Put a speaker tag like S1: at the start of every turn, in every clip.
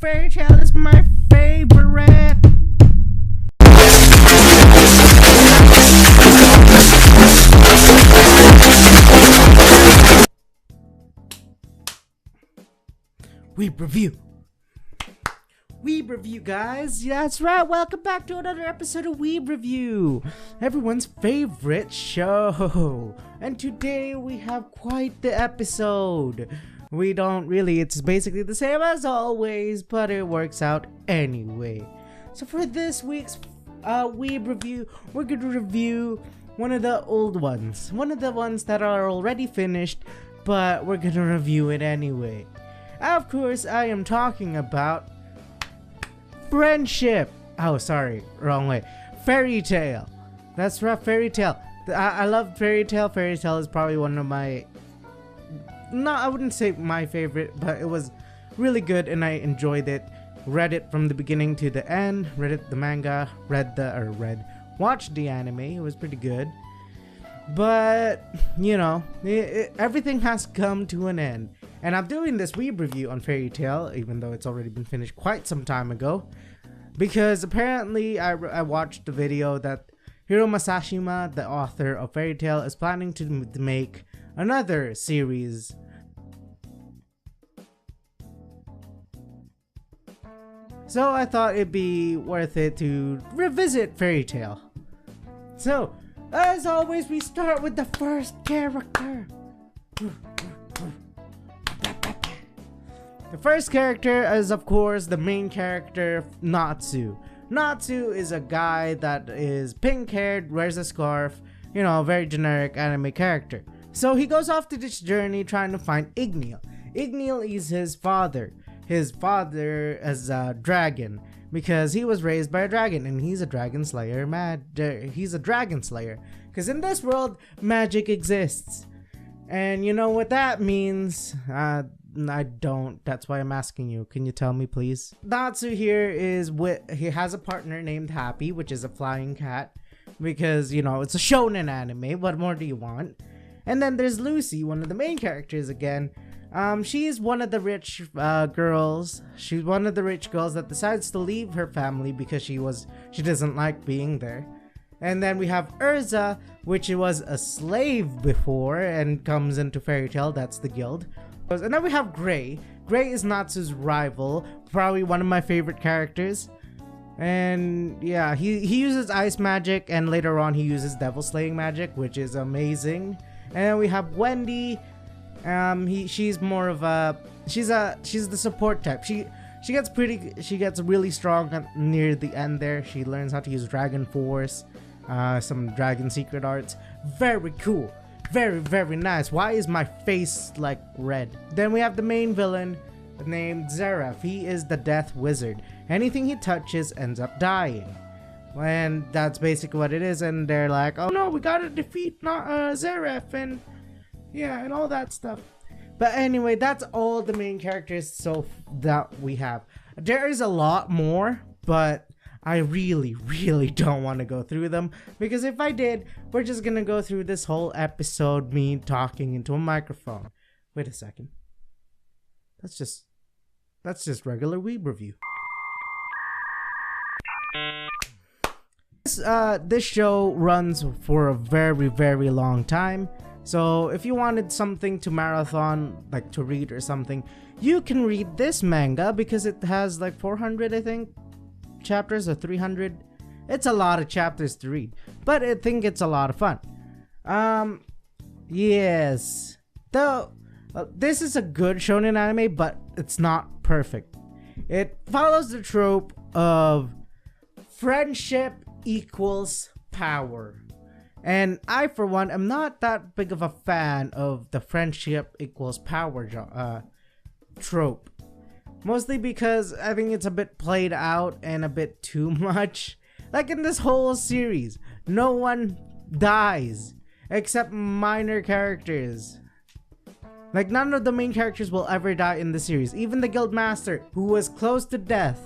S1: Fairy Tail is my favorite. WeebReview. WeebReview, guys. Yeah, that's right. Welcome back to another episode of WeebReview, everyone's favorite show. And today we have quite the episode. It's basically the same as always, but it works out anyway. So for this week's WeebReview, we're going to review one of the old ones. One of the ones that are already finished, but we're going to review it anyway. Of course, I am talking about Friendship. Oh, sorry, wrong way. Fairy Tail. That's right, Fairy Tail. I love Fairy Tail. Fairy Tail is probably one of my, I wouldn't say my favorite, but it was really good and I enjoyed it. Read it from the beginning to the end. Read it, the manga. Watched the anime. It was pretty good. But, you know, everything has come to an end. And I'm doing this weeb review on Fairy Tail, even though it's already been finished quite some time ago. Because apparently I watched the video that Hiro Masashima, the author of Fairy Tail, is planning to make another series. So I thought it'd be worth it to revisit Fairy Tail. So, as always, we start with the first character. The first character is, of course, the main character, Natsu. Natsu is a guy that is pink-haired, wears a scarf, you know, a very generic anime character. So he goes off to this journey trying to find Igneal. Igneal is his father. His father is a dragon because he was raised by a dragon and he's a dragon slayer. He's a dragon slayer because in this world, magic exists. And you know what that means? I don't. That's why I'm asking you. Can you tell me, please? Natsu here he has a partner named Happy, which is a flying cat, because, you know, it's a shonen anime. What more do you want? And then there's Lucy, one of the main characters again. She's one of the rich girls. She's one of the rich girls that decides to leave her family because she doesn't like being there. And then we have Urza, which was a slave before and comes into Fairy Tail. That's the guild. And then we have Gray. Gray is Natsu's rival, probably one of my favorite characters. And yeah, he uses ice magic, and later on he uses devil slaying magic, which is amazing. And then we have Wendy. She's more of a she's the support type. She gets really strong near the end there. She learns how to use Dragon Force, some Dragon Secret Arts. Very cool. Very, very nice. Why is my face like red? Then we have the main villain named Zeref. He is the Death Wizard. Anything he touches ends up dying. And that's basically what it is. And they're like, oh no, we gotta defeat Zeref and yeah, and all that stuff. But anyway, that's all the main characters that we have. There is a lot more, but I really, really don't want to go through them, because if I did, we're just gonna go through this whole episode me talking into a microphone. Wait a second. That's just regular weeb review. This show runs for a very, very long time. So if you wanted something to marathon, like to read or something, you can read this manga because it has like 400, I think, chapters or 300. It's a lot of chapters to read, but I think it's a lot of fun. Yes, though this is a good shonen anime, but it's not perfect. It follows the trope of friendship equals power, and I, for one, am not that big of a fan of the friendship equals power trope. Mostly because I think it's a bit played out and a bit too much. Like in this whole series, no one dies except minor characters. Like none of the main characters will ever die in the series. Even the guild master, who was close to death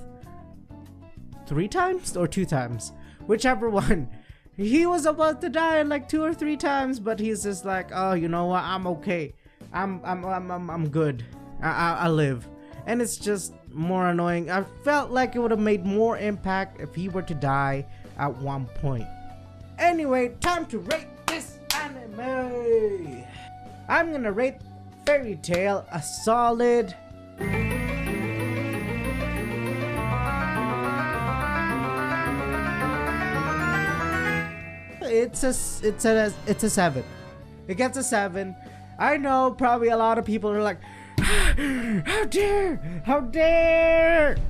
S1: 3 times or 2 times, whichever one. He was about to die like 2 or 3 times, but he's just like, oh, you know what? I'm okay. I'm good. I live. And it's just more annoying. I felt like it would have made more impact if he were to die at one point. Anyway, time to rate this anime. I'm gonna rate Fairy Tail a solid it's a 7. It gets a 7. I know probably a lot of people are like, how dare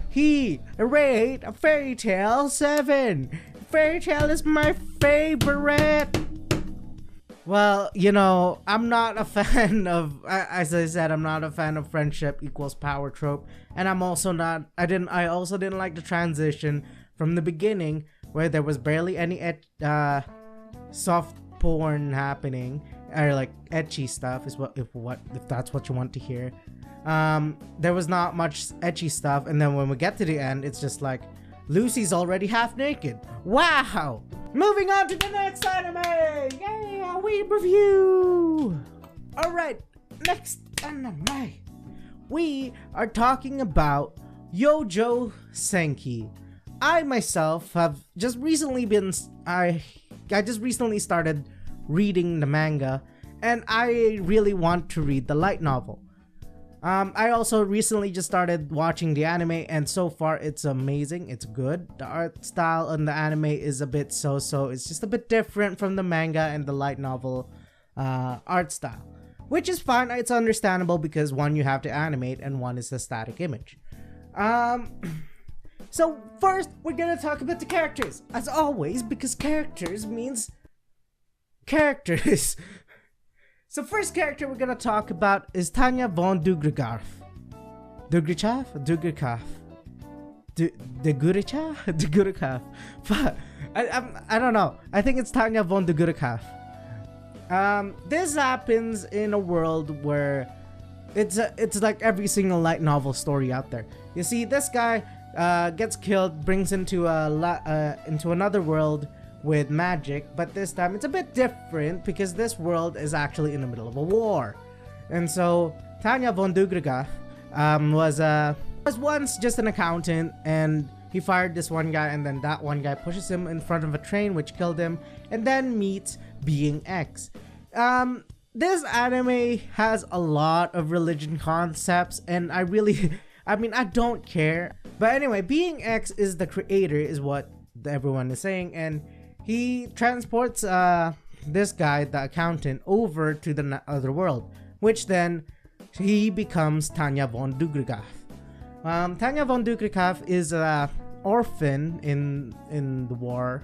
S1: he rate a Fairy Tail 7? Fairy Tail is my favorite. Well, you know, I'm not a fan of, as I said, I'm not a fan of friendship equals power trope, and I also didn't like the transition from the beginning where there was barely any soft porn happening, or like ecchi stuff is if that's what you want to hear. There was not much ecchi stuff, and then when we get to the end, it's just like Lucy's already half naked. Wow! Moving on to the next anime! Yeah, WeebReview! Alright, next anime. We are talking about Youjo Senki. I myself have just recently I just recently started reading the manga, and I really want to read the light novel. I also recently just started watching the anime, and so far it's amazing. It's good. The art style on the anime is a bit so-so. It's just a bit different from the manga and the light novel art style, which is fine. It's understandable because one, you have to animate, and one is a static image. So first, we're gonna talk about the characters, as always, because characters means characters. So first character we're gonna talk about is Tanya von Dugrigarf. Dugrichaf? Dugrichaf? I don't know. I think it's Tanya von Dugrichaf. This happens in a world where it's like every single light novel story out there. You see, this guy gets killed, brings into another world with magic, but this time it's a bit different because this world is actually in the middle of a war. And so Tanya von Dugrigarf was once just an accountant, and he fired this one guy, and then that one guy pushes him in front of a train, which killed him, and then meets Being X. This anime has a lot of religion concepts, and I don't care. But anyway, Being X is the creator, is what everyone is saying, and he transports this guy, the accountant, over to the other world, which then he becomes Tanya von Dugrigarf. Tanya von Dugrigarf is an orphan in the war,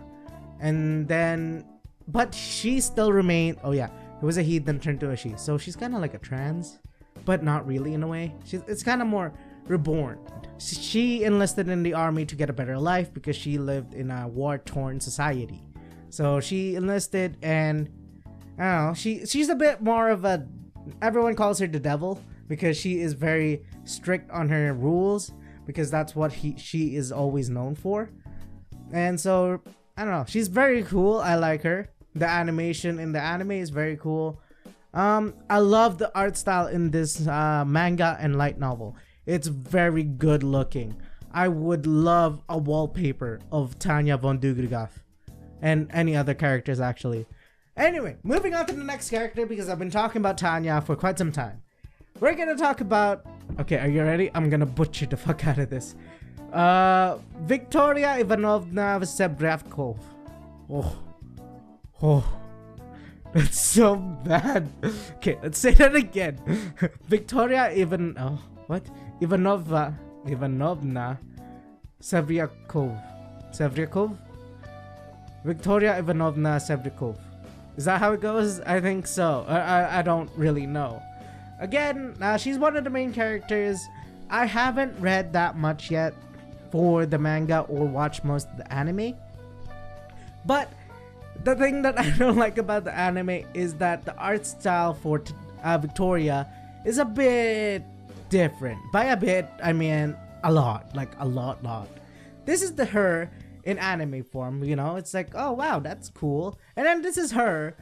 S1: and then, but she still remained. Oh yeah, it was a he, then turned to a she, so she's kind of like a trans, but not really in a way. It's kind of more reborn. She enlisted in the army to get a better life because she lived in a war-torn society. So she enlisted, and I don't know, she's a bit more of a, everyone calls her the devil because she is very strict on her rules, because that's what she is always known for. And so I don't know, she's very cool. I like her. The animation in the anime is very cool. I love the art style in this manga and light novel. It's very good looking. I would love a wallpaper of Tanya von Dugrigarf and any other characters, actually. Anyway, moving on to the next character, because I've been talking about Tanya for quite some time. We're gonna talk about, okay, are you ready? I'm gonna butcher the fuck out of this. Victoria Ivanovna Sebrevkov. Oh, that's so bad. Okay, let's say that again. Victoria Ivanovna Sevrikov. Victoria Ivanovna Sevrikov. Is that how it goes? I think so. I don't really know. Again, she's one of the main characters. I haven't read that much yet for the manga or watched most of the anime. But the thing that I don't like about the anime is that the art style for Victoria is a bit different. By a bit, I mean a lot. Like a lot. This is her in anime form, you know? It's like, oh wow, that's cool. And then this is her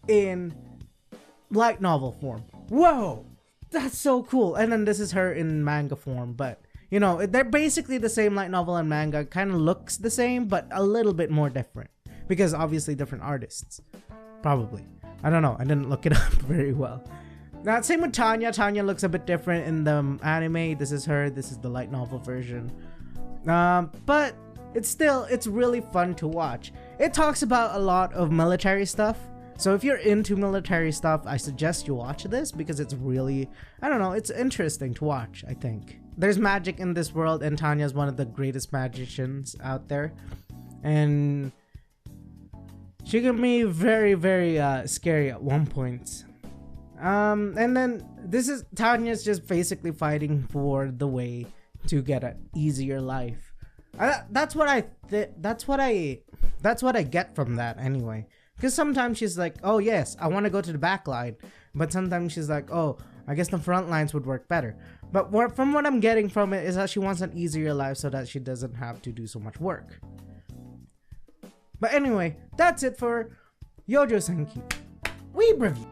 S1: in light novel form. Whoa, that's so cool. And then this is her in manga form, but You know, they're basically the same light novel and manga. Kind of looks the same, but a little bit more different. Because obviously different artists. Probably. I don't know. I didn't look it up very well. Now, same with Tanya. Tanya looks a bit different in the anime. This is her. This is the light novel version. But it's really fun to watch. It talks about a lot of military stuff. So if you're into military stuff, I suggest you watch this because it's really, I don't know, it's interesting to watch, I think. There's magic in this world, and Tanya's one of the greatest magicians out there. And she can be very, very scary at one point. And then Tanya's just basically fighting for the way to get an easier life. That's what I get from that anyway. Because sometimes she's like, oh yes, I want to go to the back line. But sometimes she's like, oh, I guess the front lines would work better. But from what I'm getting from it is that she wants an easier life so that she doesn't have to do so much work. But anyway, that's it for Yojo Senki WeebReview.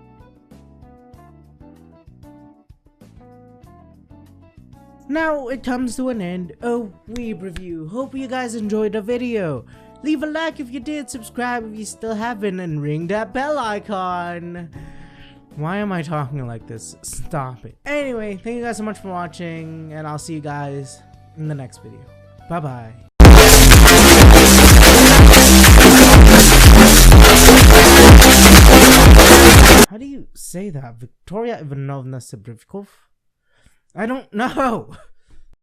S1: Now it comes to an end of WeebReview. Hope you guys enjoyed the video. Leave a like if you did, subscribe if you still haven't, and ring that bell icon. Why am I talking like this? Stop it. Anyway, thank you guys so much for watching, and I'll see you guys in the next video. Bye bye. How do you say that? Victoria Ivanovna Sebrivkov? I don't know.